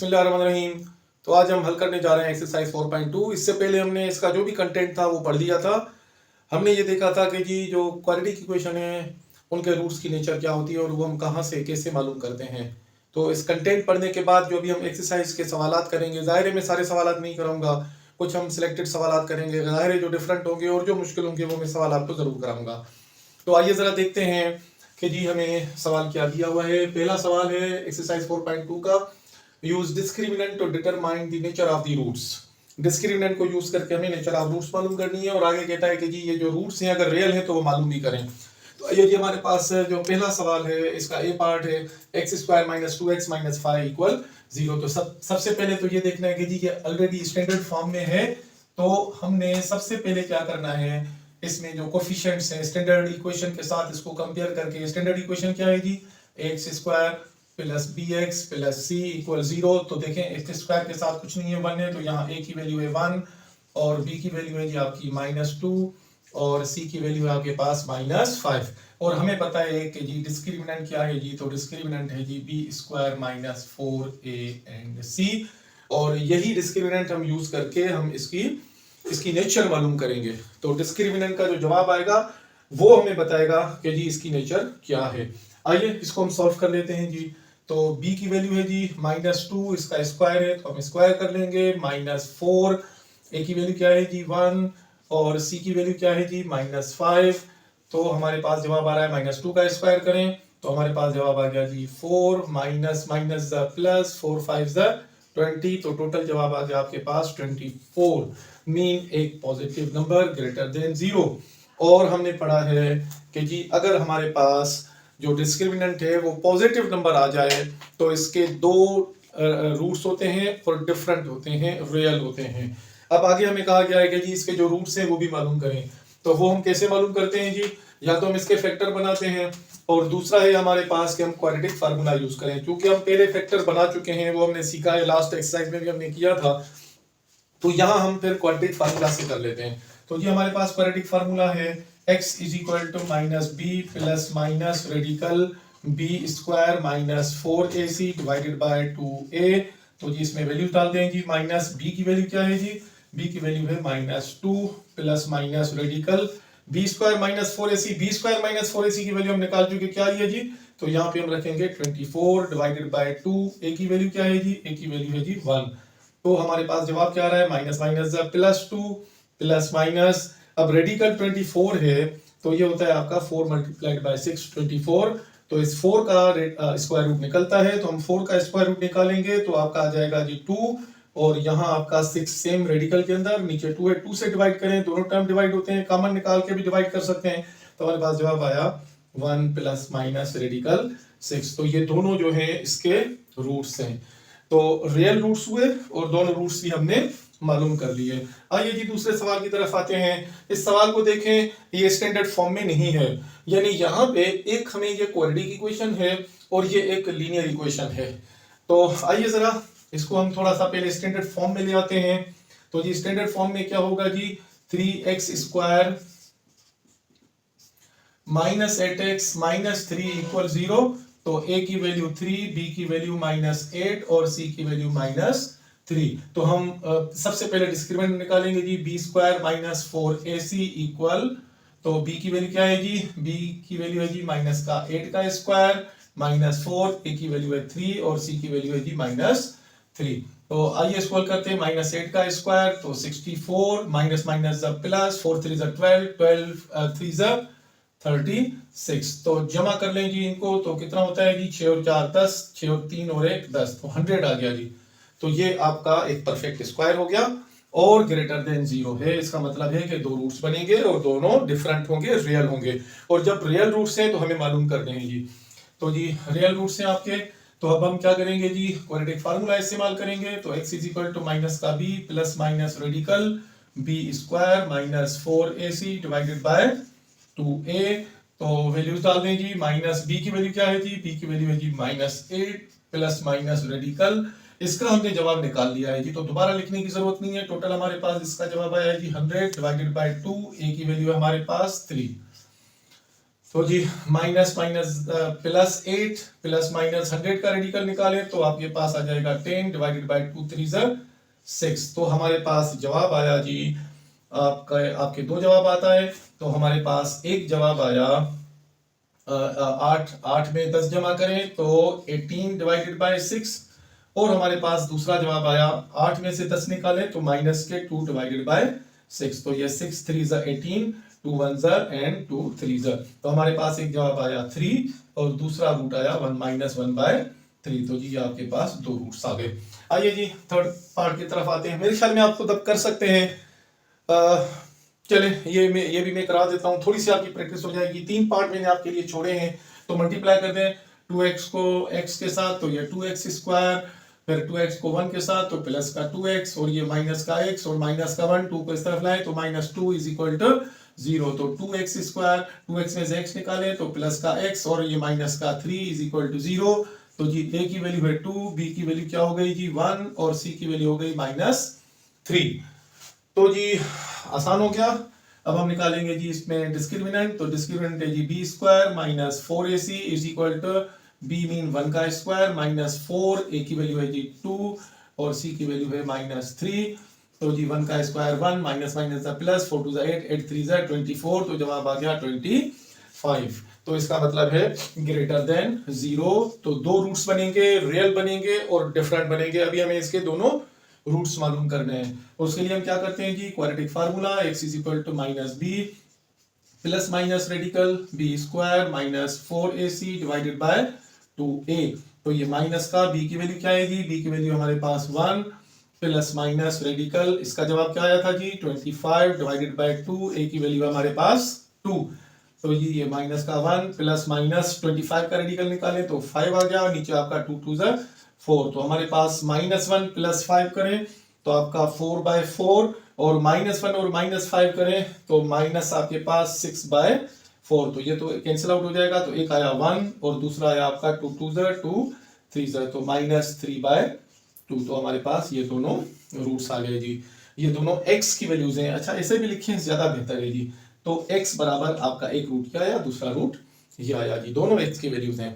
बिस्मिल्लाहिर्रहमानिर्रहीम। तो आज हम हल करने जा रहे हैं एक्सरसाइज 4.2। इससे पहले हमने इसका जो भी कंटेंट था वो पढ़ लिया था। हमने ये देखा था कि जी जो क्वाड्रेटिक इक्वेशन है उनके रूट्स की नेचर क्या होती है और वो हम कहाँ से कैसे मालूम करते हैं। तो इस कंटेंट पढ़ने के बाद जो अभी हम एक्सरसाइज के सवालात करेंगे, ज़ाहिर है मैं सारे सवालात नहीं करूँगा, कुछ हम सिलेक्टेड सवालात करेंगे, ज़ाहिर है जो डिफरेंट होंगे और जो मुश्किल होंगे वो मैं सवाल आपको ज़रूर कराऊंगा। तो आइए ज़रा देखते हैं कि जी हमें सवाल क्या दिया हुआ है। पहला सवाल है एक्सरसाइज 4.2 का, use discriminant to determine the nature of the roots. Discriminant को यूज करके हमें नेचर ऑफ रूट्स मालूम करनी है और आगे कहता है कि जी ये जो रूट्स हैं अगर रियल है तो वो मालूम भी करें। तो ये जी हमारे पास जो पहला सवाल है इसका ए पार्ट है x square minus 2x minus 5 equal 0। तो सबसे पहले तो ये देखना है कि जी ये ऑलरेडी स्टैंडर्ड फॉर्म में है। तो हमने सबसे पहले क्या करना है, इसमें जो कोफिशिएंट्स हैं स्टैंडर्ड इक्वेशन के साथ इसको कंपेयर करके, स्टैंडर्ड इक्वेशन क्या है जी, x square plus b x plus c equal 0। तो देखें एक्स स्क्वायर के साथ कुछ नहीं है, 1 है, तो यहाँ ए की वैल्यू है 1 और बी की वैल्यू है जी आपकी -2 और सी की वैल्यू है आपके पास -5। और हमें पता है कि जी डिस्क्रिमिनेंट क्या है जी, तो डिस्क्रिमिनेंट है जी B square minus 4a and c. और यही डिस्क्रिमिनेंट हम यूज करके हम इसकी नेचर मालूम करेंगे। तो डिस्क्रिमिनेंट का जो जवाब आएगा वो हमें बताएगा कि जी इसकी नेचर क्या है। आइए इसको हम सॉल्व कर लेते हैं जी। तो b की वैल्यू है जी -2, इसका स्क्वायर है तो हम स्क्वायर कर लेंगे, -4, a की वैल्यू क्या है जी 1 और c की वैल्यू क्या है जी -5। तो हमारे पास जवाब आ रहा है -2 का स्क्वायर करें तो हमारे पास जवाब आ गया जी 4 minus minus the plus 4 5 the 20। तो टोटल जवाब आ गया आपके पास 24। मीन एक पॉजिटिव नंबर ग्रेटर देन 0। और हमने पढ़ा है कि जी अगर हमारे पास जो डिस्क्रिमिनेंट है वो पॉजिटिव नंबर आ जाए तो इसके दो रूट्स होते हैं और डिफरेंट होते हैं, रियल होते हैं। अब आगे हमें कहा गया है कि जी इसके जो रूट्स हैं वो भी मालूम करें। तो वो हम कैसे मालूम करते हैं जी, या तो हम इसके फैक्टर बनाते हैं और दूसरा है हमारे पास कि हम क्वाड्रेटिक फार्मूला यूज करें। क्योंकि हम पहले फैक्टर बना चुके हैं, वो हमने सीखा है, लास्ट एक्सरसाइज में भी हमने किया था। तो यहाँ हम फिर क्वाड्रेटिक फार्मूला से कर लेते हैं। तो ये हमारे पास क्वाड्रेटिक फार्मूला है x is equal to -b plus minus radical b square minus 4ac divided by 2a। तो जी इसमें वैल्यू डाल दें जी, माइनस b की वैल्यू क्या है जी, b की वैल्यू है -2 plus minus radical b square minus 4ac। b square minus 4ac की वैल्यू हम निकाल चुके, क्या है जी, तो यहाँ पे हम रखेंगे 24 डिवाइडेड बाय 2। a की वैल्यू क्या है जी, a की वैल्यू है जी 1। तो हमारे पास जवाब क्या आ रहा है, माइनस माइनस +2 प्लस माइनस। अब रेडिकल 24 है तो ये होता है आपका 4 मल्टीप्लाइड बाय 6 24। तो इस 4 का स्क्वायर रूट निकलता है तो हम 4 का स्क्वायर रूट निकालेंगे तो आपका आ जाएगा जी 2 और यहाँ आपका 6 सेम रेडिकल के अंदर, नीचे 2 है, 2 से डिवाइड करें, दोनों टर्म डिवाइड होते हैं, कॉमन निकाल के भी डिवाइड कर सकते हैं। तो हमारे पास जवाब आया 1 प्लस माइनस रेडिकल 6। तो ये दोनों जो है इसके रूट्स हैं। तो रियल रूट्स हुए और दोनों रूट्स भी हमने मालूम कर लिए। आइए जी दूसरे सवाल की तरफ आते हैं। इस सवाल को देखें, ये स्टैंडर्ड फॉर्म में नहीं है, यानी यहाँ पे एक हमें ये क्वाड्रेटिक इक्वेशन है और ये एक लीनियर इक्वेशन है। तो आइए जरा इसको हम थोड़ा सा पहले स्टैंडर्ड फॉर्म में ले आते हैं। तो जी स्टैंडर्ड फॉर्म में क्या होगा जी, 3x square minus 8x minus 3 equal 0। तो a की वैल्यू 3, b की वैल्यू -8 और c की वैल्यू -3। तो हम सबसे पहले डिस्क्रिमिनेंट निकालेंगे जी, b square minus 4ac equal, तो b की वैल्यू क्या है जी, b की वैल्यू है जी -8 का स्क्वायर -4, a की वैल्यू है 3 और c की वैल्यू है जी -3। तो आइए सॉल्व करते हैं, -8 का स्क्वायर तो 64 माइनस माइनस प्लस 4 3 12 12 3 36। तो जमा कर लें जी इनको, तो कितना होता है जी, 6 और 4 10, 6 और 3 और 1 10, तो 100 आ गया जी। तो ये आपका एक परफेक्ट स्क्वायर हो गया और ग्रेटर देन 0 है। इसका मतलब है कि दो रूट्स बनेंगे और दोनों डिफरेंट होंगे, रियल होंगे। और जब रियल रूट्स हैं तो हमें मालूम करने हैं जी। तो जी रियल रूट्स हैं आपके, तो अब हम क्या करेंगे जी, क्वाड्रेटिक फार्मूला इस्तेमाल करेंगे। तो x is equal to minus का b plus minus radical b square minus 4ac divided by 2a। तो वैल्यूज डाल दें जी, माइनस b की वैल्यू क्या है जी, b की वैल्यू है जी -8 प्लस माइनस रेडिकल, इसका हमने जवाब निकाल लिया है जी। तो दोबारा लिखने की जरूरत नहीं है, टोटल हमारे पास इसका जवाब आया है जी 100 डिवाइडेड बाय 2, a की वैल्यू है हमारे पास 3। तो जी माइनस माइनस प्लस 8 प्लस माइनस 100 का रेडिकल निकालें तो आपके पास आ जाएगा 10 डिवाइडेड बाई 2 3 6। तो हमारे पास जवाब आया जी, आपके दो जवाब आता है। तो हमारे पास एक जवाब आया 8 में 10 जमा करें तो 18 डिवाइडेड बाई 6, और हमारे पास दूसरा जवाब आया 8 में से 10 निकालें तो माइनस के 2 डिवाइडेड बाई 6। तो ये 6 3 18, 2 1 एंड 2 3। तो हमारे पास एक जवाब आया 3 और दूसरा रूट आया 1 माइनस 1 बाय 3। तो जी आपके पास दो रूट्स आ गए। आइए जी थर्ड पार्ट की तरफ आते हैं। मेरे ख्याल में आप खुद अब कर सकते हैं। चले ये भी मैं करा देता हूँ, थोड़ी सी आपकी प्रैक्टिस हो जाएगी। 3 पार्ट मैंने आपके लिए छोड़े हैं, तो मल्टीप्लाई कर दें 2x को x के साथ तो ये 2x स्क्वायर, फिर 2x को 1 के साथ तो प्लस का 2x, और ये माइनस का x और माइनस का 1, 2 को इस तरफ लाए तो माइनस 2 इज इक्वल टू 0। तो 2x स्क्वायर, 2x में से x निकाले तो प्लस का x और ये माइनस का 3 इज इक्वल टू 0। तो जी a की वैल्यू है 2, b की वैल्यू क्या हो गई जी 1 और c की वैल्यू हो गई -3। तो जी आसान हो गया। अब हम निकालेंगे जी इसमें डिस्क्रिमिनेंट। तो डिस्क्रिमिनेंट है जी B square minus 4ac is equal to B mean 1 का स्क्वायर माइनस 4, ए की वैल्यू है जी 2 और सी की वैल्यू है -3। तो जी 1 का स्क्वायर 1 माइनस माइनस प्लस 4 2 8 8 3 24। तो जवाब आ गया 25। तो इसका मतलब है ग्रेटर देन 0। तो दो रूट्स बनेंगे, रियल बनेंगे और डिफरेंट बनेंगे। अभी हमें इसके दोनों रूट्स मालूम करने हैं। और उसके लिए हम क्या करते हैं जी, quadratic formula x is equal to minus b plus minus radical b square minus 4ac divided by 2a। तो ये माइनस का b की वैल्यू क्या है जी, b की वैल्यू हमारे पास 1 प्लस माइनस रेडिकल, इसका जवाब क्या आया था जी 25 डिवाइडेड बाय 2, a की वैल्यू हमारे पास 2। तो जी ये माइनस का 1 प्लस माइनस 25 का रेडिकल निकालें तो 5 आ गया, और नीचे आपका 2 2 4। तो हमारे पास -1 प्लस 5 करें तो आपका 4/4, और -1 और -5 करें तो माइनस आपके पास 6/4। तो ये तो कैंसिल आउट हो जाएगा। तो एक आया 1 और दूसरा आया आपका 2 2 2 3 तो -3/2। तो हमारे पास ये दोनों रूट्स आ गए जी। ये दोनों x की वैल्यूज हैं। अच्छा ऐसे भी लिखें ज्यादा बेहतर है जी। तो x बराबर आपका एक रूट क्या आया, दूसरा रूट ये आया जी, दोनों x की वैल्यूज हैं।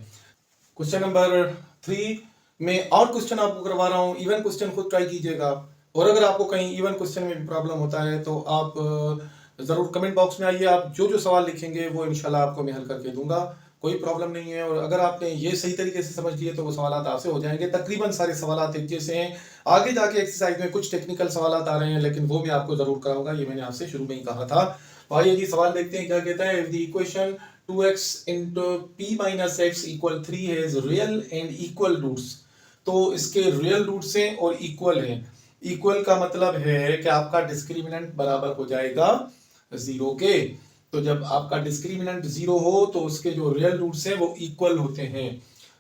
क्वेश्चन नंबर 3 में और क्वेश्चन आपको करवा रहा हूँ, इवन क्वेश्चन खुद ट्राई कीजिएगा। और अगर आपको कहीं इवन क्वेश्चन में भी प्रॉब्लम होता है तो आप जरूर कमेंट बॉक्स में आइए। आप जो जो सवाल लिखेंगे वो इंशाल्लाह आपको मैं हल करके दूंगा, कोई प्रॉब्लम नहीं है। और अगर आपने ये सही तरीके से समझ लिए तो वो सवाल आपसे हो जाएंगे। तकरीबन सारे सवाल एक जैसे हैं। आगे जाके एक्सरसाइज में कुछ टेक्निकल सवाल आ रहे हैं, लेकिन वो मैं आपको जरूर कराऊंगा, ये मैंने आपसे शुरू में ही कहा था। तो आइए जी सवाल देखते हैं क्या कहता है। If the equation 2x into p minus x equal 3 has real and equal roots। तो इसके रियल रूट्स हैं और इक्वल हैं। इक्वल का मतलब है कि आपका डिस्क्रिमिनेंट बराबर हो जाएगा 0 के। तो जब आपका डिस्क्रिमिनेंट 0 हो तो उसके जो रियल रूट्स हैं वो इक्वल होते हैं।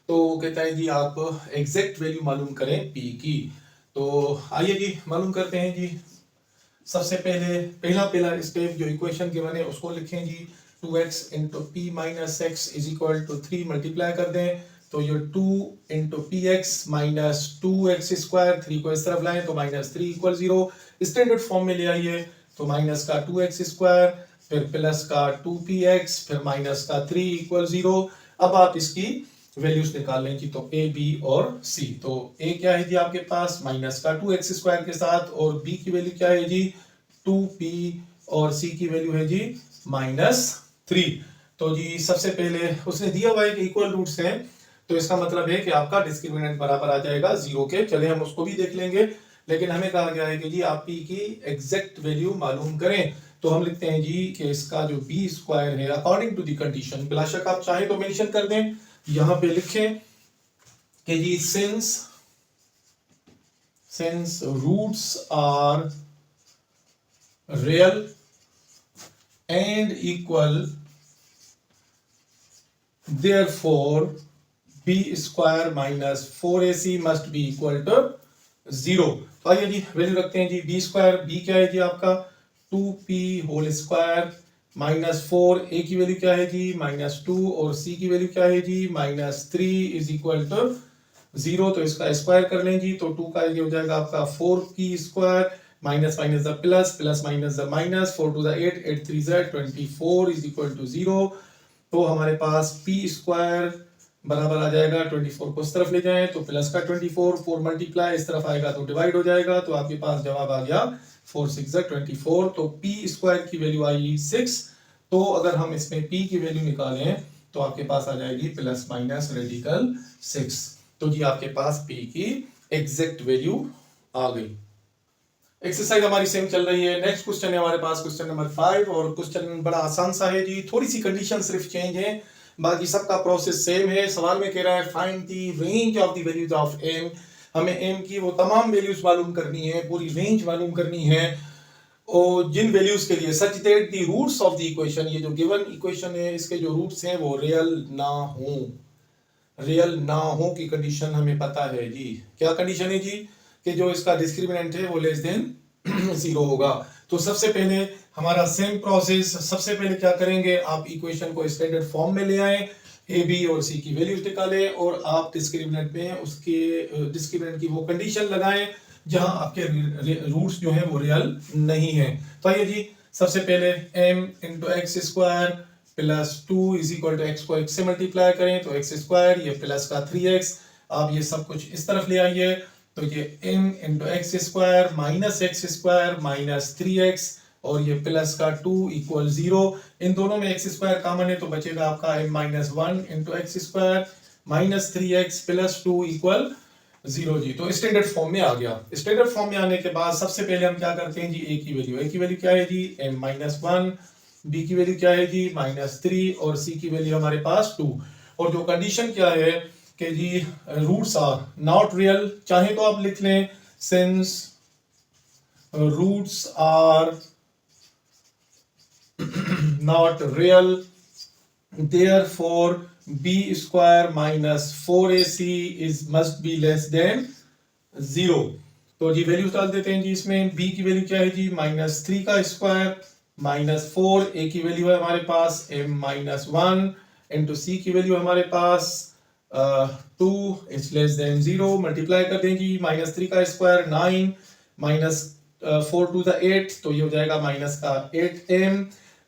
तो कहता है जी आप एग्जैक्ट वैल्यू मालूम करें p की। तो आइए जी मालूम करते हैं जी। सबसे पहला स्टेप जो इक्वेशन के बने उसको लिखें जी। 2x into p minus x is equal to 3 multiply कर दें तो ये 2 into px minus 2x square, 3 को इस तरफ लाएं तो -3 इक्वल 0। स्टैंडर्ड फॉर्म में ले आइए तो माइनस का 2x स्क्वायर, फिर प्लस का 2px, फिर माइनस का 3 इक्वल 0। अब आप इसकी वैल्यूज निकाल लें जी। तो a b और c। तो a क्या है जी आपके पास माइनस का 2x स्क्वायर के साथ, और b की वैल्यू क्या है जी 2p, और c की वैल्यू है जी -3। तो जी सबसे पहले उसने दिया हुआ है कि इक्वल रूट्स हैं, तो इसका मतलब है कि आपका डिस्क्रिमिनेंट बराबर आ जाएगा 0 के। चले हम उसको भी देख लेंगे, लेकिन हमें कहा गया है कि जी आप p की एग्जैक्ट वैल्यू मालूम करें। तो हम लिखते हैं जी कि इसका जो b स्क्वायर है अकॉर्डिंग टू द कंडीशन, बिला शक आप चाहें तो मेंशन कर दें, यहां पे लिखें कि जी since roots are real and equal, therefore b square minus 4ac must be equal to 0। तो आइए जी वैल्यू रखते हैं जी। b स्क्वायर, b क्या है जी आपका 2p whole square minus 4, a की वैल्यू क्या है जी -2, और c की वैल्यू क्या है जी -3 इज इक्वल टू 0। तो इसका स्क्वायर कर लें जी। तो 2 का ये हो जाएगा आपका 4p square minus minus the plus, plus minus the minus, 4 2 8 8 3 24 is equal to 0। तो हमारे पास पी स्क्वायर बराबर आ जाएगा 24 को इस तरफ ले जाएं तो प्लस का 24, 4 मल्टीप्लाई इस तरफ आएगा तो डिवाइड हो जाएगा, तो आपके पास जवाब आ गया 4 6 24। तो पी स्क्वायर की वैल्यू आई 6। तो अगर हम इसमें पी की वैल्यू निकालें तो आपके पास आ जाएगी प्लस माइनस रेडिकल 6। तो जी आपके पास पी की एग्जैक्ट वैल्यू आ गई। एक्सरसाइज हमारी सेम चल रही है। नेक्स्ट क्वेश्चन है हमारे पास क्वेश्चन नंबर 5 और क्वेश्चन बड़ा आसान सा है जी, थोड़ी सी कंडीशन सिर्फ चेंज है, बाकी सबका प्रोसेस सेम है। सवाल में कह रहा है find the range of the values of m। हमें m की वो तमाम वैल्यूज मालूम करनी है, पूरी रेंज मालूम करनी है और जिन वैल्यूज के लिए such that the roots of the equation, ये जो गिवन इक्वेशन है इसके जो रूट्स हैं वो रियल ना हो, रियल ना हो की कंडीशन हमें पता है जी। क्या कंडीशन है जी? कि जो इसका डिस्क्रिमिनेंट है वो लेस देन 0 होगा। तो सबसे पहले हमारा सेम प्रोसेस, सबसे पहले क्या करेंगे, आप इक्वेशन को स्टैंडर्ड फॉर्म में ले आए, ए बी और सी की वैल्यूज निकालें और आप डिस्क्रिमिनेंट में उसके डिस्क्रिमिनेंट की वो कंडीशन लगाएं जहां आपके रूट्स जो है वो रियल नहीं है। तो आइए जी, सबसे पहले m into X square plus 2 is equal to X को x से मल्टीप्लाई करें तो एक्स स्क्वायर, ये प्लस का 3x, आप ये सब कुछ इस तरफ ले आइए तो ये m into X square minus x square minus 3x और ये प्लस का 2 इक्वल 0। इन दोनों में एक्स स्क्वायर कॉमन है तो बचेगा आपका m minus 1 into X square minus 3x plus 2 equal 0 जी। तो स्टैंडर्ड फॉर्म में आ गया। स्टैंडर्ड फॉर्म में आने के बाद सबसे पहले हम क्या करते हैं जी, a की वैल्यू क्या है जी, m माइनस 1, b की वैल्यू क्या है जी माइनस 3 और c की वैल्यू हमारे पास 2। और जो कंडीशन क्या है कि जी रूट्स आर नॉट रियल, चाहे तो आप लिख लें since roots are not real therefore b square minus 4ac is must be less than 0। तो जी वैल्यू डाल देते हैं जी इसमें। b की वैल्यू क्या है जी माइनस 3 का स्क्वायर माइनस 4, a की वैल्यू है हमारे पास m माइनस 1 इंटू c की वैल्यू हमारे पास 2 इज लेस देन 0। मल्टीप्लाई कर देंगे माइनस 3 का स्क्वायर 9 माइनस 4 टू द 8 तो ये हो जाएगा माइनस का 8m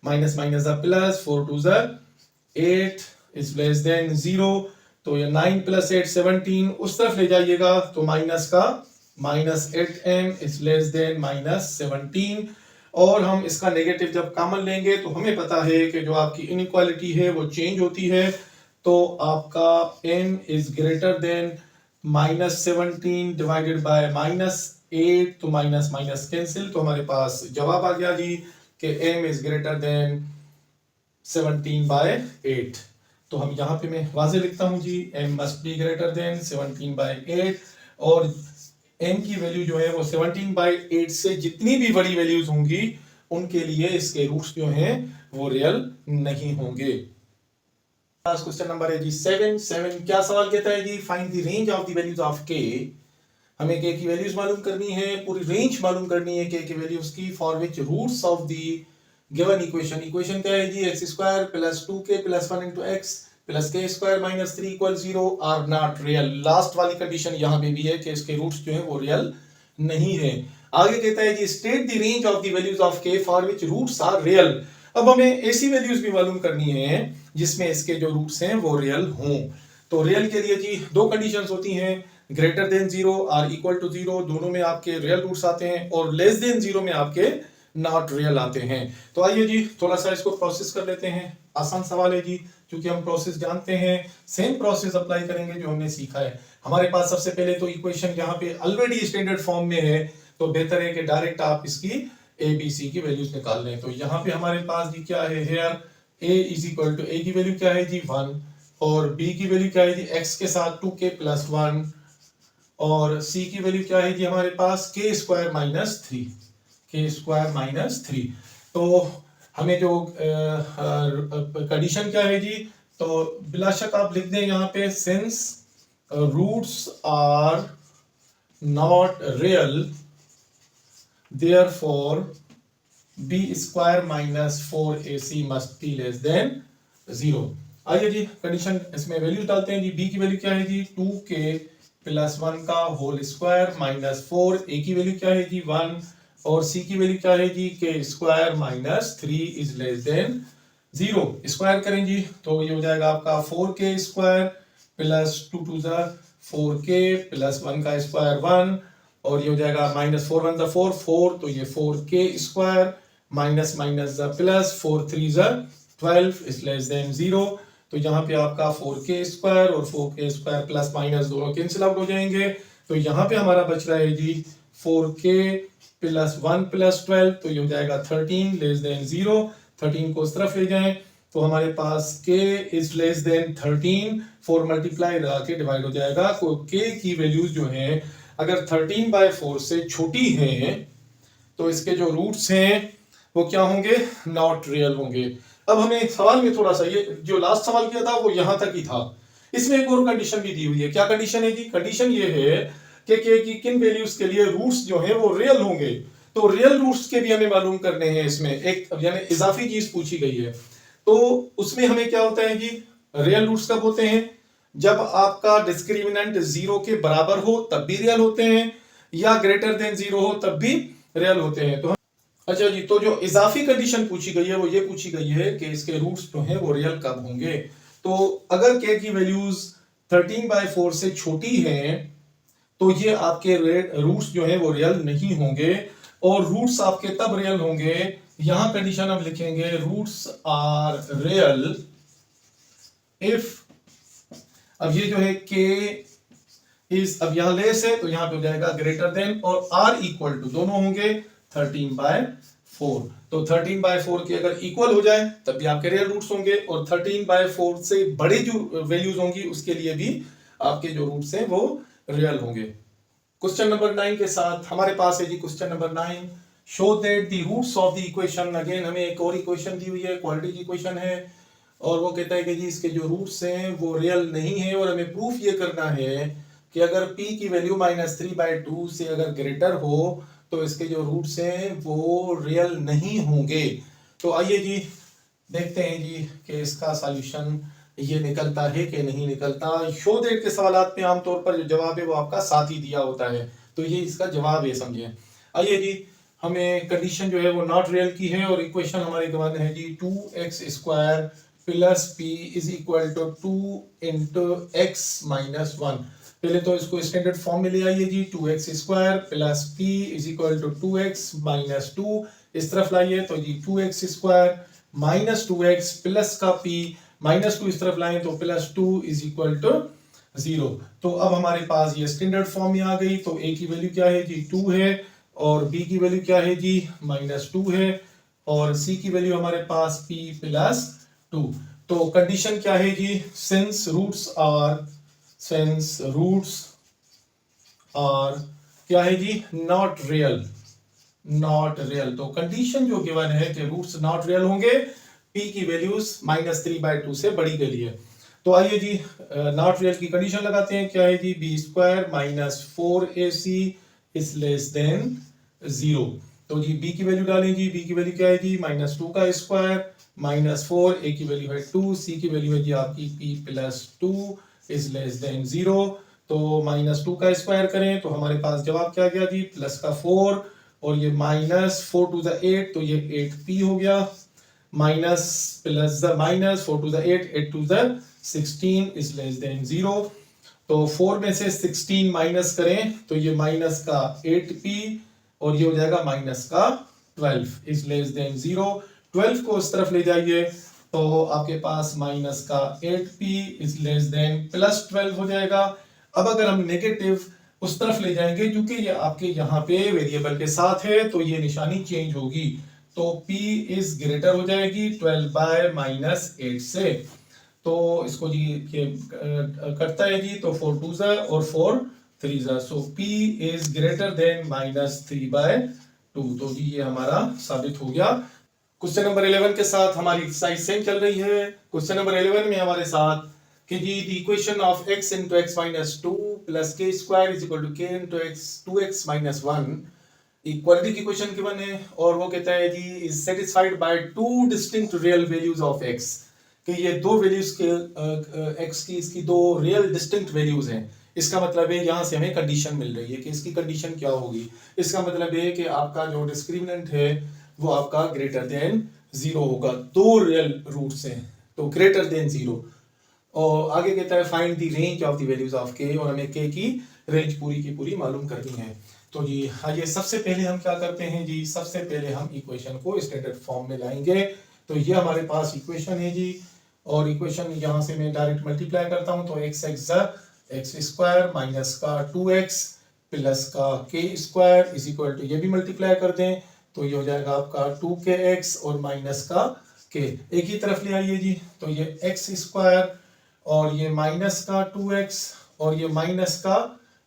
minus minus the plus 4 to the 8 is less than 0। तो ये 9 प्लस 8 17, उस तरफ ले जाइएगा तो माइनस का minus 8m is less then minus 17। और हम इसका नेगेटिव जब कॉमन लेंगे तो हमें पता है कि जो आपकी इनइक्वालिटी है वो चेंज होती है, तो आपका m is greater then minus 17 divided by minus 8, तो माइनस माइनस कैंसिल, तो हमारे पास जवाब आ गया जी कि m is greater than 17 by 8। तो हम यहाँ पे मैं वाज़े लिखता हूँ जी m must be greater than 17 by 8 और m की वैल्यू जो है वो 17 बाय 8 से जितनी भी बड़ी वैल्यूज होंगी उनके लिए इसके रूट्स जो हैं वो रियल नहीं होंगे। क्वेश्चन नंबर है जी 7। क्या सवाल कहता है जी, find the range of the values of k। हमें k की वैल्यूज मालूम करनी है, पूरी रेंज मालूम करनी है k की वैल्यूज की, for which roots of the given equation क्या है जी, x square plus 2k plus 1 into x plus k square minus 3 equal 0 are not real. Last वाली कंडीशन यहाँ पे भी है कि इसके रूट्स जो है वो रियल नहीं है। आगे कहता है जी state the range of the values of k for which roots are real. अब हमें ऐसी वैल्यूज भी मालूम करनी है जिसमें इसके जो रूट्स हैं वो रियल हों। तो रियल के लिए जी दो कंडीशंस होती हैं, greater than 0 or equal to 0, दोनों में आपके रियल रूट्स आते हैं, और लेस देन 0 में आपके नॉट रियल आते हैं। तो आइए जी थोड़ा सा इसको प्रोसेस कर लेते हैं। आसान सवाल है जी, क्योंकि हम प्रोसेस जानते हैं, सेम प्रोसेस अप्लाई करेंगे जो हमने सीखा है। हमारे पास सबसे पहले तो इक्वेशन यहाँ पे ऑलरेडी स्टैंडर्ड फॉर्म में है, तो बेहतर है कि डायरेक्ट आप इसकी ए बी सी की वैल्यूज निकाल लें। तो यहाँ पे हमारे पास जी क्या है, here a is equal to a की वैल्यू क्या है जी 1 और b की वैल्यू क्या है जी x के साथ 2k प्लस 1 और c की वैल्यू क्या है जी हमारे पास k square minus 3, k square minus 3। तो हमें जो कंडीशन क्या है जी, तो बिला शक आप लिख दें यहाँ पे since roots are not real therefore b square minus 4ac must be less than 0। आइए जी कंडीशन इसमें वैल्यू डालते हैं जी। b की वैल्यू क्या है जी 2k प्लस 1 का होल स्क्वायर माइनस 4, a की वैल्यू क्या है जी 1 और c की वैल्यू क्या है जी k square minus 3 is less than 0 square करें जी तो ये हो जाएगा आपका 4k स्क्वायर प्लस 2 टू ज़ा 4k प्लस 1 का स्क्वायर 1 और ये हो जाएगा माइनस 4 1 ज़ा 4 4 तो ये 4k स्क्वायर माइनस माइनस ज़ा प्लस 4 3 ज़ा 12 इज लेस देन 0। तो यहाँ पे आपका 4k स्क्वायर और 4k स्क्वायर प्लस माइनस दोनों कैंसिल आउट हो जाएंगे। तो यहाँ पे हमारा बच रहा है जी 4k प्लस 1 प्लस 12 तो ये हो जाएगा 13 लेस देन 0। 13 को उस तरफ ले जाएं तो हमारे पास k is less then 13 4 multiply लगा के डिवाइड हो जाएगा। तो k की वैल्यूज जो है अगर 13/4 से छोटी है तो इसके जो रूट्स हैं वो क्या होंगे, नॉट रियल होंगे। अब हमें सवाल में थोड़ा सा ये जो लास्ट सवाल किया था वो यहां तक ही था, इसमें एक और कंडीशन भी दी हुई है। क्या कंडीशन है जी? कंडीशन ये है कि k की किन वैल्यूज के लिए रूट्स जो है वो रियल होंगे। तो रियल रूट्स के भी हमें मालूम करने हैं। इसमें एक यानी इजाफी चीज पूछी गई है तो उसमें हमें क्या होता है जी, रियल रूट्स कब होते हैं? जब आपका डिस्क्रिमिनेंट 0 के बराबर हो तब भी रियल होते हैं या ग्रेटर देन 0 हो तब भी रियल होते हैं। तो अच्छा जी, तो जो इजाफी कंडीशन पूछी गई है वो ये पूछी गई है कि इसके रूट्स जो हैं वो रियल कब होंगे। तो अगर k की वैल्यूज 13/4 से छोटी हैं तो ये आपके रूट्स जो है वो रियल नहीं होंगे। और रूट्स आपके तब रियल होंगे, यहां कंडीशन हम लिखेंगे रूट्स आर रियल इफ, अब ये जो है k इज, अब यहां लेस है तो यहां पे हो जाएगा ग्रेटर देन, और r इक्वल टू दोनों होंगे 13/4। तो 13/4 के अगर इक्वल हो जाए तब भी आपके रियल रूट्स होंगे और 13/4 से बड़ी जो वैल्यूज होंगी उसके लिए भी आपके जो रूट्स हैं वो रियल होंगे। क्वेश्चन नंबर 9 के साथ हमारे पास है जी question number 9, show that the roots of the equation. Again हमें एक और इक्वेशन दी हुई है, क्वालिटी की इक्वेशन है और वो कहता है कि जी इसके जो रूट्स हैं वो रियल नहीं है और हमें प्रूफ ये करना है कि अगर p की वैल्यू -3/2 से अगर ग्रेटर हो तो इसके जो रूट्स हैं वो रियल नहीं होंगे। तो आइए जी देखते हैं जी कि इसका सॉल्यूशन ये निकलता है कि नहीं निकलता। शो दैट के सवालात में आमतौर पर जो जवाब है वो आपका साथ ही दिया होता है, तो ये इसका जवाब है, समझिए। आइए जी, हमें कंडीशन जो है वो नॉट रियल की है और इक्वेशन हमारी गिवन है जी 2x² plus p is equal to 2 into x minus 1। पहले तो इसको स्टैंडर्ड फॉर्म में ले आइए जी, 2x² plus p is equal to 2x minus 2 इस तरफ लाइए तो जी 2x² माइनस 2x प्लस का p माइनस 2 इस तरफ लाएं तो प्लस 2 इज इक्वल टू 0। तो अब हमारे पास ये स्टैंडर्ड फॉर्म में आ गई। तो a की वैल्यू क्या है जी 2 है और b की वैल्यू क्या है जी -2 है और c की वैल्यू हमारे पास p प्लस 2। तो कंडीशन क्या है जी, सिंस रूट्स आर क्या है जी, नॉट रियल। तो कंडीशन जो गिवन है कि रूट्स नॉट रियल होंगे p की वैल्यूज -3/2 से बड़ी के लिए। तो आइए जी नॉट रियल की कंडीशन लगाते हैं। क्या है जी, b² minus 4ac is less than 0। तो जी b की वैल्यू डालें जी, b की वैल्यू क्या है जी -2 का स्क्वायर -4, a की वैल्यू है 2, c की वैल्यू है जी आपकी p plus 2 is less than 0। तो -2 का स्क्वायर करें तो हमारे पास जवाब क्या गया जी, प्लस का 4 और ये -4 टू द 8 तो ये 8p हो गया, minus plus the minus 4 to the 8 8 to the 16 is less than 0। तो 4 में से 16 माइनस करें तो ये माइनस का 8p और ये हो जाएगा माइनस का 12 इज लेस देन 0। 12 को उस तरफ ले जाइए तो आपके पास माइनस का 8p is less then plus 12 हो जाएगा। अब अगर हम नेगेटिव उस तरफ ले जाएंगे क्योंकि ये आपके यहाँ पे वेरिएबल के साथ है तो ये निशानी चेंज होगी, तो p इज ग्रेटर हो जाएगी 12/-8 से। तो इसको जी ये करता है जी, तो 4 2 और 4 3 सो p इज ग्रेटर देन -3/2। तो जी ये हमारा साबित हो गया। क्वेश्चन नंबर 11 के साथ हमारी एक्सरसाइज सेम चल रही है। क्वेश्चन नंबर 11 में हमारे साथ कि जी the equation of x into x minus 2 plus k square is equal to k into x 2x minus 1 equality की क्वेश्चन गिवन है और वो कहता है जी is satisfied by two distinct real values of x, कि ये दो वैल्यूज के x की इसकी दो रियल डिस्टिंक्ट वैल्यूज हैं। इसका मतलब है यहाँ से हमें कंडीशन मिल रही है कि इसकी कंडीशन क्या होगी। इसका मतलब है कि आपका जो डिस्क्रिमिनेंट है वो आपका ग्रेटर देन जीरो होगा, दो रियल रूट्स हैं तो ग्रेटर देन जीरो। और आगे कहता है find the range of the values of के, और हमें के की रेंज पूरी की पूरी मालूम करनी है। तो जी आइए सबसे पहले हम क्या करते हैं जी, सबसे पहले हम इक्वेशन को स्टैंडर्ड फॉर्म में लाएंगे। तो ये हमारे पास इक्वेशन है जी, और इक्वेशन यहाँ से मैं डायरेक्ट मल्टीप्लाई करता हूँ तो एक्स स्क्वायर माइनस का 2x प्लस का K square is equal to, ये भी मल्टीप्लाई कर दें तो ये हो जाएगा आपका 2kx और माइनस का के, एक ही तरफ ले आइए जी। तो ये एक्स स्क्वायर और ये माइनस का 2x और ये माइनस का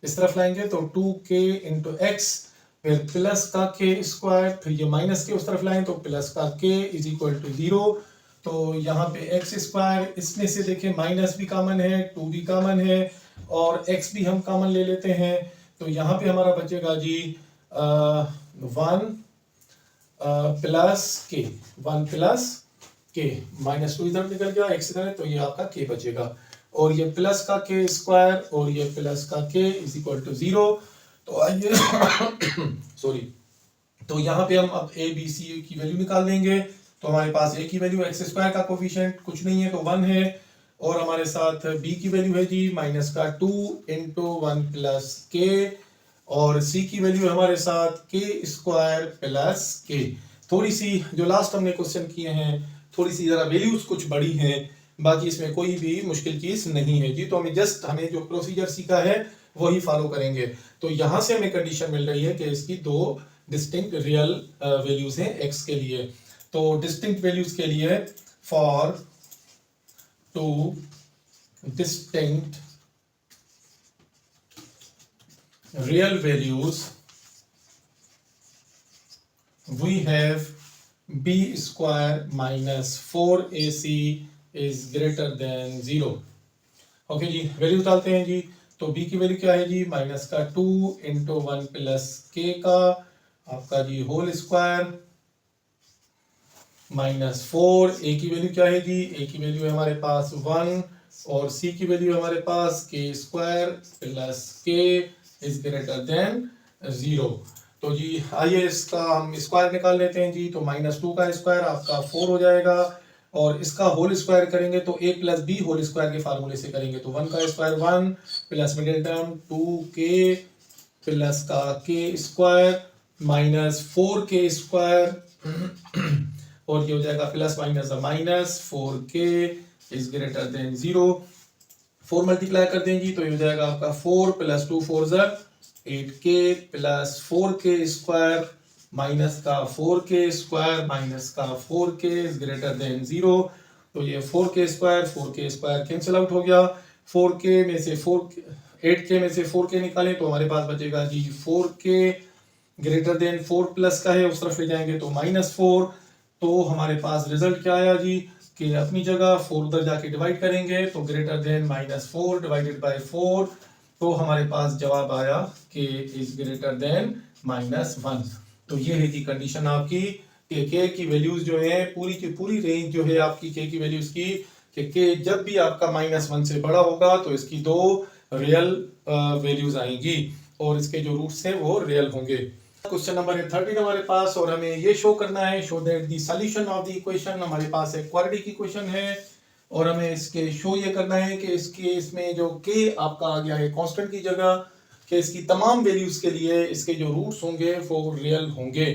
इस तरफ लाएंगे तो 2k इंटू एक्स, फिर प्लस का के स्क्वायर, फिर ये माइनस के उस तरफ लाएं तो प्लस का के इज इक्वल टू 0। तो यहाँ पे एक्स स्क्वायर, इसमें से देखिए माइनस भी कॉमन है, 2 भी कॉमन है और x भी हम कॉमन ले लेते हैं। तो यहाँ पे हमारा बचेगा जी 1 प्लस के, 1 प्लस के, माइनस 2 इधर निकल गया, x इधर है तो ये आपका k बचेगा, और ये प्लस का के स्क्वायर और ये प्लस का के इज इक्वल टू 0। तो आइए सॉरी, तो यहाँ पे हम अब a b c की वैल्यू निकाल देंगे। तो हमारे पास a की वैल्यू एक्स स्क्वायर का कोफिशिएंट कुछ नहीं है तो 1 है, और हमारे साथ b की वैल्यू है जी माइनस का 2 इंटू 1 प्लस के, और c की वैल्यू हमारे साथ के स्क्वायर प्लस के। थोड़ी सी जो लास्ट हमने क्वेश्चन किए हैं थोड़ी सी जरा वैल्यूज कुछ बड़ी हैं, बाकी इसमें कोई भी मुश्किल चीज नहीं है जी। तो हमें जो प्रोसीजर सीखा है वही फॉलो करेंगे। तो यहाँ से हमें कंडीशन मिल रही है कि इसकी दो डिस्टिंक्ट रियल वैल्यूज हैं x के लिए। तो डिस्टिंक्ट वैल्यूज के लिए for to distinct real values we have b square minus 4ac is greater than 0। Okay जी, वैल्यू डालते हैं जी। तो b की वैल्यू क्या है जी, माइनस का 2 इंटू 1 प्लस के का आपका जी होल स्क्वायर माइनस 4। a की वैल्यू क्या है जी, a की वैल्यू है हमारे पास 1, और c की वैल्यू है हमारे पास के स्क्वायर प्लस के इज ग्रेटर देन 0। तो जी आइए इसका हम स्क्वायर निकाल लेते हैं जी। तो माइनस 2 का स्क्वायर आपका 4 हो जाएगा, और इसका होल स्क्वायर करेंगे तो a plus B whole square के फार्मूले से करेंगे तो 1 का square 1 plus middle term 2k plus का K square minus 4k square और ये हो जाएगा plus minus minus 4k is greater than 0। 4 multiply कर दें जी तो ये हो जाएगा आपका 4 plus 2 4 8k plus 4k square minus का 4k स्क्वायर माइनस का 4k इज ग्रेटर देन 0। तो ये 4k स्क्वायर कैंसिल आउट हो गया। 4k में से 8k में से 4k निकालें तो हमारे पास बचेगा जी 4k ग्रेटर देन 4 प्लस का है उस तरफ ले जाएंगे तो माइनस 4। तो हमारे पास रिजल्ट क्या आया जी कि अपनी जगह 4 उधर जाके डिवाइड करेंगे तो greater than minus 4 divided by 4, तो हमारे पास जवाब आया कि इज ग्रेटर देन माइनस 1। तो ये है जी कंडीशन आपकी कि के की वैल्यूज जो है पूरी की पूरी रेंज जो है आपकी के की वैल्यूज की कि के जब भी आपका माइनस 1 से बड़ा होगा तो इसकी दो रियल वैल्यूज आएंगी और इसके जो रूट्स हैं वो रियल होंगे। क्वेश्चन नंबर 13 हमारे पास, और हमें ये शो करना है show that the solution of the equation, हमारे पास एक क्वाड्रेटिक इक्वेशन है और हमें इसके शो ये करना है कि इसमें जो के आपका आ गया है कांस्टेंट की जगह, कि इसकी तमाम वैल्यूज के लिए इसके जो रूट्स होंगे वो रियल होंगे।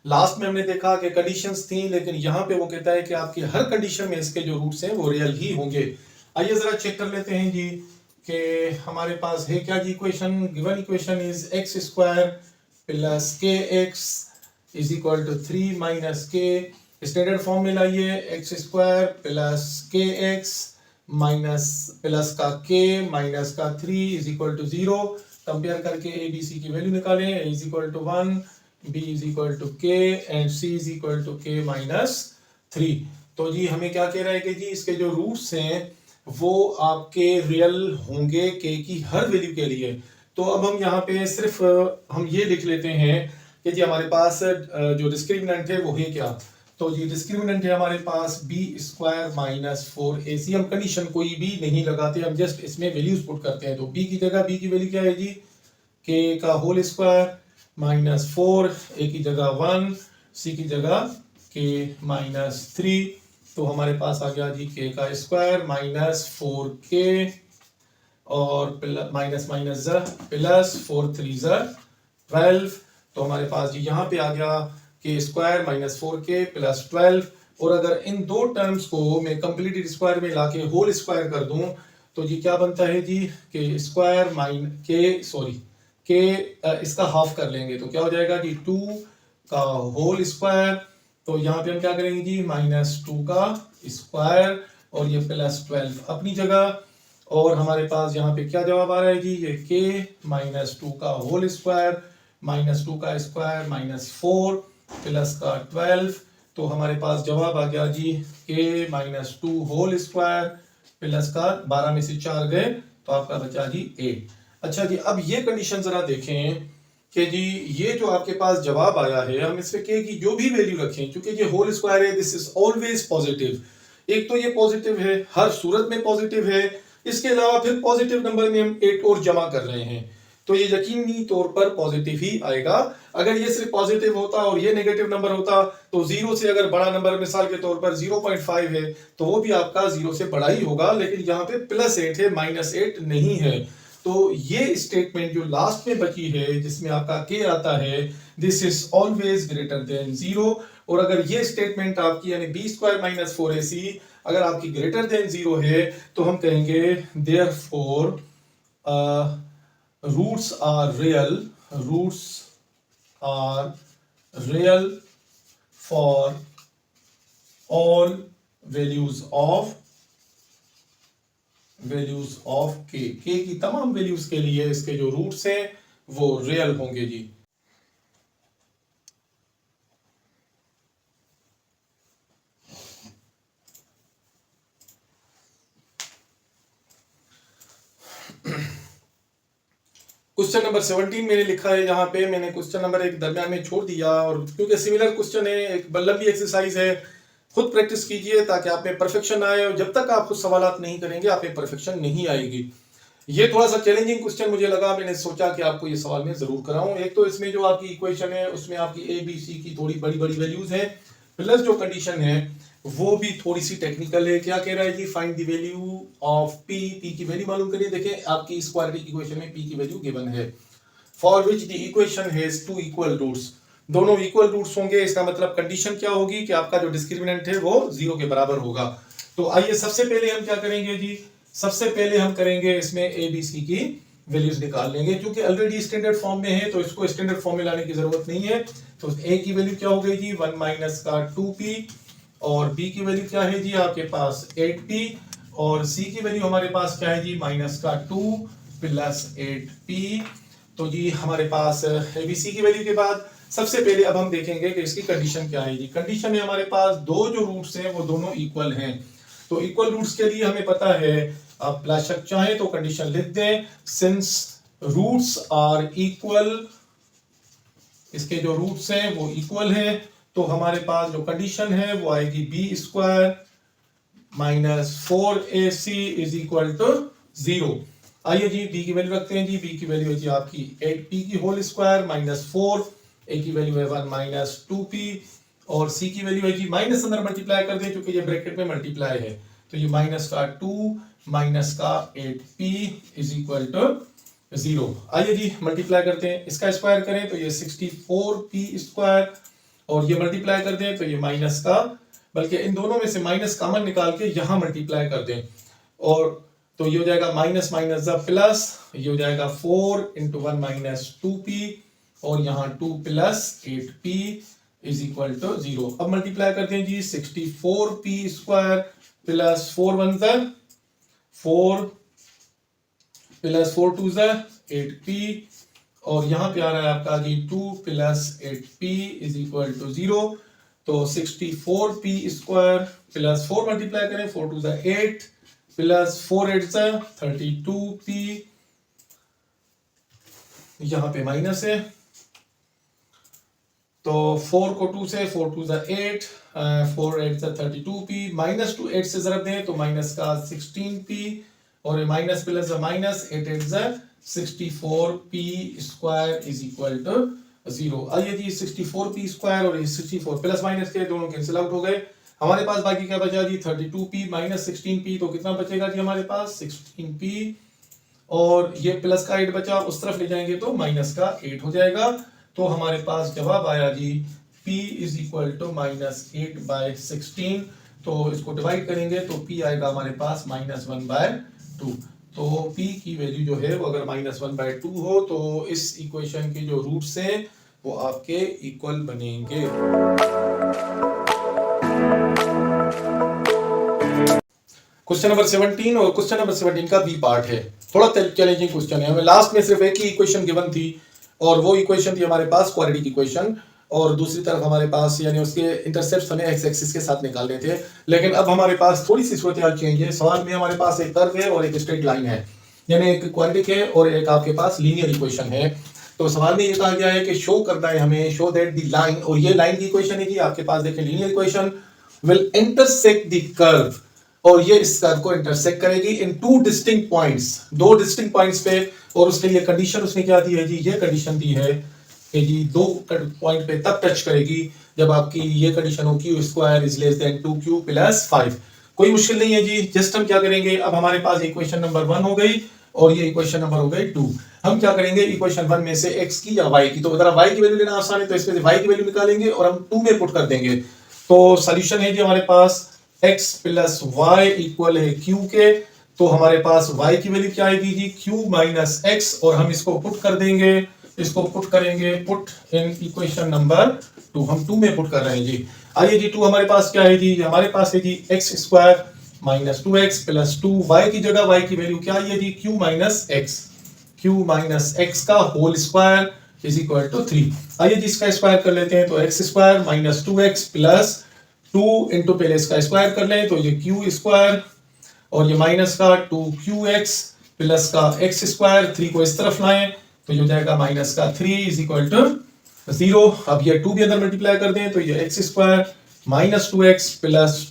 लास्ट में हमने देखा कि कंडीशंस थी, लेकिन यहाँ पे वो कहता है कि आपकी हर कंडीशन में इसके जो रूट्स हैं वो रियल ही होंगे। आइए जरा चेक कर लेते हैं जी कि हमारे पास है क्या जी equation. Given equation is x square plus k x is equal to 3 minus k. Standard form में लाइए x square plus k x minus plus का के माइनस का 3 इज इक्वल टू 0। कंपेयर करके ए बी सी की value निकालें, A is equal to 1, B is equal to K and C is equal to K minus 3। तो जी हमें क्या कह रहा है कि जी इसके जो रूट्स हैं वो आपके रियल होंगे के की हर वैल्यू के लिए। तो अब हम यहाँ पे सिर्फ हम ये लिख लेते हैं कि जी हमारे पास जो डिस्क्रिमिनेंट है वो है क्या। तो जी डिस्क्रिमिनेंट है हमारे पास बी स्क्वायर माइनस 4ac। हम कंडीशन कोई भी नहीं लगाते, हम जस्ट इसमें वैल्यूज पुट करते हैं। तो बी की जगह बी की वैल्यू क्या है जी के का होल स्क्वायर माइनस 4, ए की जगह 1, सी की जगह के माइनस 3, तो हमारे पास आ गया जी के का स्क्वायर माइनस 4k और माइनस माइनस प्लस 4 3 12, तो हमारे पास जी यहाँ पे आ गया के स्क्वायर माइनस 4k प्लस 12, और अगर इन दो टर्म्स को मैं कंप्लीटेड स्क्वायर में लाके होल स्क्वायर कर दूं तो जी क्या बनता है जी के स्क्वायर के इसका हाफ कर लेंगे तो क्या हो जाएगा कि 2 का होल स्क्वायर, तो यहाँ पे हम क्या करेंगे जी माइनस 2 का स्क्वायर और ये प्लस 12 अपनी जगह, और हमारे पास यहाँ पे क्या जवाब आ रहा है जी ये के माइनस 2 का होल स्क्वायर माइनस 2 का स्क्वायर माइनस 4 प्लस का 12, तो हमारे पास जवाब आ गया जी के माइनस 2 होल स्क्वायर प्लस का 12 में से 4 गए तो आपका बचा जी 8। अच्छा जी, अब ये कंडीशन जरा देखें कि जी ये जो आपके पास जवाब आया है हम इसमें के की जो भी वैल्यू रखें, क्योंकि ये होल स्क्वायर है दिस इज ऑलवेज पॉजिटिव, एक तो ये पॉजिटिव है हर सूरत में पॉजिटिव है, इसके अलावा फिर पॉजिटिव नंबर में हम 8 और जमा कर रहे हैं तो ये यकीनी तौर पर पॉजिटिव ही आएगा। अगर ये सिर्फ पॉजिटिव होता और ये नेगेटिव नंबर होता तो 0 से अगर बड़ा नंबर मिसाल के तौर पर 0.5 है तो वो भी आपका 0 से बड़ा ही होगा, लेकिन यहाँ पे प्लस 8 है माइनस 8 नहीं है। तो ये स्टेटमेंट जो लास्ट में बची है जिसमें आपका के आता है this is always greater than 0, और अगर ये स्टेटमेंट आपकी यानी बी स्क्वायर माइनस 4ac अगर आपकी ग्रेटर देन 0 है तो हम कहेंगे therefore roots are real for all values of k की तमाम वैल्यूज के लिए इसके जो रूट्स हैं वो रियल होंगे जी। क्वेश्चन नंबर 17 मैंने लिखा है, यहाँ पे मैंने क्वेश्चन नंबर 1 दरमियान में छोड़ दिया, और क्योंकि सिमिलर क्वेश्चन है एक लंबी एक्सरसाइज है, खुद प्रैक्टिस कीजिए ताकि आप में परफेक्शन आए, और जब तक आप खुद सवालात नहीं करेंगे आप में परफेक्शन नहीं आएगी। ये थोड़ा सा चैलेंजिंग क्वेश्चन मुझे लगा, मैंने सोचा कि आपको ये सवाल मैं जरूर कराऊं। एक तो इसमें जो आपकी इक्वेशन है उसमें आपकी ए बी सी की थोड़ी बड़ी बड़ी वैल्यूज है, प्लस जो कंडीशन है वो भी थोड़ी सी टेक्निकल है। क्या कह रहा है जी find the value of p, p की वैल्यू मालूम करिए। देखें आपकी इस क्वाड्रेटिक इक्वेशन में पी की वैल्यू गिवन है for which the equation has two equal roots, दोनों इक्वल रूट्स होंगे, इसका मतलब कंडीशन क्या होगी कि आपका जो डिस्क्रिमिनेंट है वो 0 के बराबर होगा। तो आइए सबसे पहले हम क्या करेंगे जी, सबसे पहले हम करेंगे इसमें ए बी सी की वैल्यूज निकाल लेंगे, क्योंकि ऑलरेडी स्टैंडर्ड फॉर्म में है तो इसको स्टैंडर्ड फॉर्म में लाने की जरूरत नहीं है। तो ए की वैल्यू क्या हो गई जी 1 माइनस का 2p, और बी की वैल्यू क्या है जी आपके पास 8p, और सी की वैल्यू हमारे पास क्या है जी माइनस का 2 प्लस 8p। तो जी हमारे पास एबीसी की वैल्यू के बाद सबसे पहले अब हम देखेंगे कि इसकी कंडीशन क्या है जी। कंडीशन है हमारे पास दो जो रूट्स हैं वो दोनों इक्वल हैं, तो इक्वल रूट्स के लिए हमें पता है, आप बेशक चाहे तो कंडीशन लिख दें, सिंस रूट्स आर इक्वल, इसके जो रूट्स हैं वो इक्वल हैं, तो हमारे पास जो कंडीशन है वो आएगी B square minus 4ac is equal to 0। आइए जी बी की वैल्यू रखते हैं जी, बी की वैल्यू है जी आपकी 8p की होल स्क्वायर माइनस 4, ए की वैल्यू है 1 माइनस 2p, और सी की वैल्यू है जी माइनस अंदर मल्टीप्लाई कर दें क्योंकि ये ब्रैकेट में मल्टीप्लाई है, तो ये माइनस का 2 माइनस का 8p इज इक्वल टू 0। आइए जी मल्टीप्लाई करते हैं, इसका स्क्वायर करें तो ये 64p स्क्वायर, और ये मल्टीप्लाई कर दें तो ये माइनस का, बल्कि इन दोनों में से माइनस कॉमन निकाल के यहां मल्टीप्लाई कर दें, और तो ये हो जाएगा माइनस माइनस द प्लस, ये हो जाएगा 4 इंटू 1 माइनस 2p, और यहाँ 2 plus 8p is equal to 0। अब मल्टीप्लाई करते हैं जी 64p square plus 4 1 4 plus 4 2 8p, और यहाँ पे आ रहा है आपका जी 2 plus 8p is equal to 0। तो 64p स्क्वायर प्लस 4 मल्टीप्लाई करें 4 2 8 प्लस 4 8 32p, यहाँ पे माइनस है, तो 4 को 2 से 4 2 8 4 8 32p, माइनस 2 8 से जरब दें तो माइनस का 16p, और minus plus minus 8 8 64p square is equal to 0। आइए जी 64p स्क्वायर और 64 प्लस माइनस के दोनों कैंसिल आउट हो गए। हमारे पास बाकी क्या बचा जी 32p माइनस 16p, तो कितना बचेगा जी हमारे पास 16p, और ये प्लस का 8 बचा, उस तरफ ले जाएंगे तो माइनस का 8 हो जाएगा। तो हमारे पास जवाब आया जी p इज इक्वल टू -8/16। तो इसको डिवाइड करेंगे तो p आएगा हमारे पास -1/2। तो p की वैल्यू जो है वो अगर -1/2 हो तो इस इक्वेशन के जो रूट्स हैं वो आपके इक्वल बनेंगे। क्वेश्चन नंबर 17, और क्वेश्चन नंबर 17 का बी पार्ट है, थोड़ा चैलेंजिंग क्वेश्चन है। हमें लास्ट में सिर्फ एक ही इक्वेशन गिवन थी, और वो इक्वेशन थी हमारे पास क्वाड्रेटिक इक्वेशन, और दूसरी तरफ हमारे पास यानी उसके इंटरसेप्ट्स हमें एक्स एक्सिस के साथ निकालने थे। लेकिन अब हमारे पास थोड़ी सी सूरत हाल चेंज है। सवाल में हमारे पास एक कर्व है और एक स्ट्रेट लाइन है, यानी एक क्वाड्रेटिक है और एक आपके पास लीनियर इक्वेशन है। तो सवाल में ये कहा गया है कि शो करना है हमें, शो दैट द लाइन, और ये लाइन की इक्वेशन है कि आपके पास देखें linear equation will intersect the curve, और ये इस कर्व को इंटरसेक्ट करेगी इन टू डिस्टिंक्ट पॉइंट्स, दो डिस्टिंक्ट पॉइंट्स पे। और उसके लिए कंडीशन उसने क्या दी है जी, ये कंडीशन दी है कि जी दो पॉइंट पे तब टच करेगी जब आपकी ये कंडीशन हो q square is less then 2q + 5। कोई मुश्किल नहीं है जी, जस्ट हम क्या करेंगे, अब हमारे पास इक्वेशन नंबर 1 हो गई और ये इक्वेशन नंबर हो गई 2। हम क्या करेंगे, इक्वेशन 1 में से x की या y की, तो अगर y की वैल्यू लेना आसान है तो इसमें से y की वैल्यू निकालेंगे और हम 2 में पुट कर देंगे। तो सॉल्यूशन है जी हमारे पास x + y इक्वल है q के। तो हमारे पास y की वैल्यू क्या आएगी जी, q - x, और हम इसको पुट कर देंगे, इसको पुट करेंगे, पुट इन इक्वेशन नंबर 2, हम 2 में पुट कर रहे हैं जी। आइए जी 2 हमारे पास क्या है जी, हमारे पास है जी x स्क्वायर - 2x + 2, y की जगह y की वैल्यू क्या है जी, q - x का whole square is equal to 3। आइए जी इसका स्क्वायर कर लेते हैं, तो x स्क्वायर - 2x + 2 इंटू पहले इसका स्क्वायर कर लें तो ये q स्क्वायर, और ये माइनस का 2qx प्लस का x स्क्वायर, 3 को इस तरफ लाएं तो ये हो जाएगा माइनस का 3 इज इक्वल टू 0। अब ये 2 भी अंदर मल्टीप्लाई कर दें तो ये x square - 2x +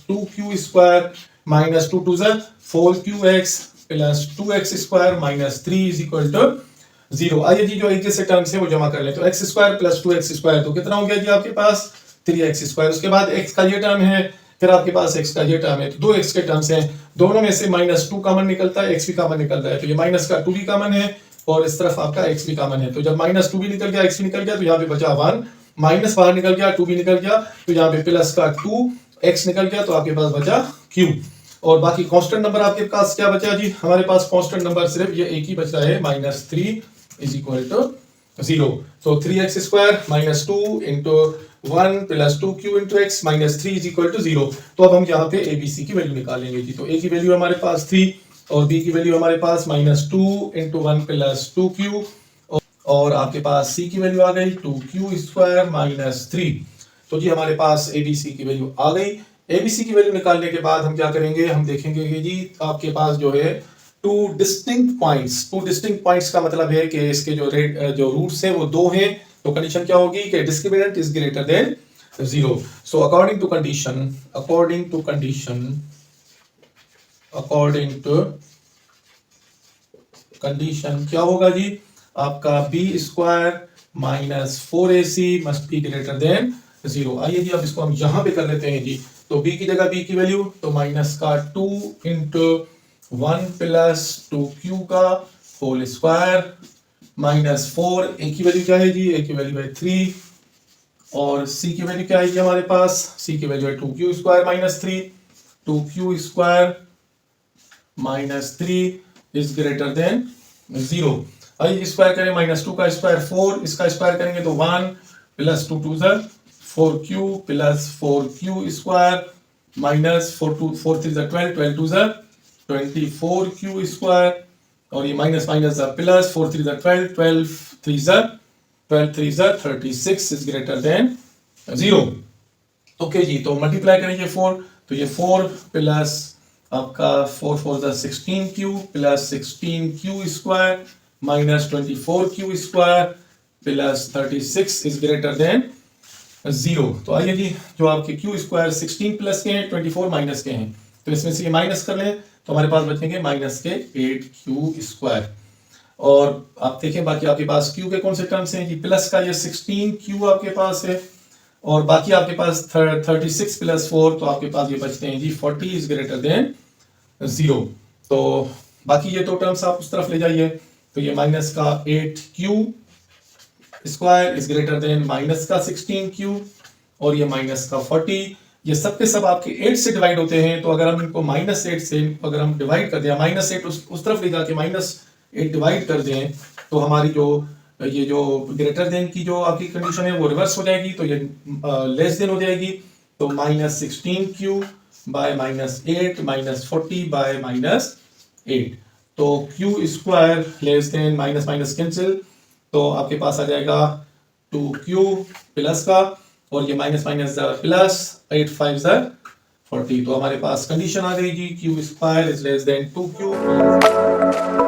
2q square - 2 2 4qx + 2x square - 3 is equal to 0। आइए जी जो एक जैसे टर्म्स है वो जमा कर लें, तो x स्क्वायर + 2x स्क्वायर तो कितना हो गया जी आपके पास 3x स्क्वायर। उसके बाद x का ये टर्म है, फिर आपके पास x का ये टर्म है, तो दो x के टर्म्स हैं, दोनों में से -2 कॉमन निकलता है, x भी कॉमन निकल रहा है, तो ये माइनस का 2 भी कॉमन है और इस तरफ आपका x भी कॉमन है। तो जब -2 भी निकल गया, x भी निकल गया, तो यहाँ पे बचा 1, माइनस बाहर निकल गया, 2 भी निकल गया, तो यहाँ पे प्लस का 2x निकल गया, तो आपके पास बचा q। और बाकी कांस्टेंट नंबर आपके पास क्या बचा जी, हमारे पास कांस्टेंट नंबर सिर्फ ये एक ही बच रहा है -3 इज इक्वल टू 0। तो 3x square - 2 into 1 + 2q into x - 3 is equal to 0। तो अब हम यहाँ पे abc की वैल्यू निकालेंगे जी। तो a की वैल्यू हमारे पास 3 और b की वैल्यू हमारे पास -2 इंटू 1 + 2q, और आपके पास c की वैल्यू आ गई 2q स्क्वायर - 3। तो जी हमारे पास abc की वैल्यू आ गई। abc की वैल्यू निकालने के बाद हम क्या करेंगे, हम देखेंगे कि जी आपके पास जो है टू डिस्टिंक्ट पॉइंट्स का मतलब है कि इसके जो रूट्स हैं वो 2 हैं, तो कंडीशन क्या होगी कि discriminant is greater than 0। So according to condition क्या होगा जी, आपका b square - 4ac must be greater than 0। आइए जी अब इसको हम यहां पे कर लेते हैं जी। तो b की जगह b की वैल्यू तो -2 इंटू 1 + 2q का होल स्क्वायर -4, a की वैल्यू क्या है जी, a की वैल्यू है 3, और c की वैल्यू क्या है जी हमारे पास, c की वैल्यू है 2q square -3, 2q square -3 is greater than 0। आइए स्क्वायर करें, -2 का स्क्वायर 4, इसका स्क्वायर करेंगे तो 1 + 2 2 4q + 4q square -4 3 12 12 2 24q square, और ये minus plus 4 3 12 12 3 36 is greater than 0। Okay जी, तो मल्टीप्लाई करेंगे 4, तो ये 4 प्लस आपका 4 4 16q + 16q square -24q square plus 36 is greater than 0। तो आइए जी जो आपके q स्क्वायर 16 प्लस के हैं, 24 माइनस के हैं, तो इसमें से ये माइनस कर लें तो हमारे पास बचेंगे -8q स्क्वायर। और आप देखें बाकी आपके पास क्यू के कौन से टर्म्स हैं जी, प्लस का ये 16 क्यू आपके पास है, और बाकी आपके पास 36 प्लस 4, तो आपके पास ये बचते हैं जी 40 इज ग्रेटर देन 0। तो बाकी ये दो टर्म्स आप उस तरफ ले जाइए, तो ये माइनस का 8q square is greater then minus का 16q, और ये माइनस का 40, ये सब के सब आपके 8 से डिवाइड होते हैं। तो अगर हम इनको -8 से अगर हम डिवाइड कर दें, -8 उस तरफ ले जाके -8 डिवाइड कर दें, तो हमारी जो ये जो ग्रेटर देन की जो आपकी कंडीशन है वो रिवर्स हो जाएगी, तो ये लेस देन हो जाएगी। तो -16q बाय -8 -40 बाय -8, तो q square less than minus minus cancel, तो आपके पास आ जाएगा 2q प्लस का, और ये माइनस माइनस प्लस 8 5 40, तो हमारे पास कंडीशन आ गई जी q square is less then 2q।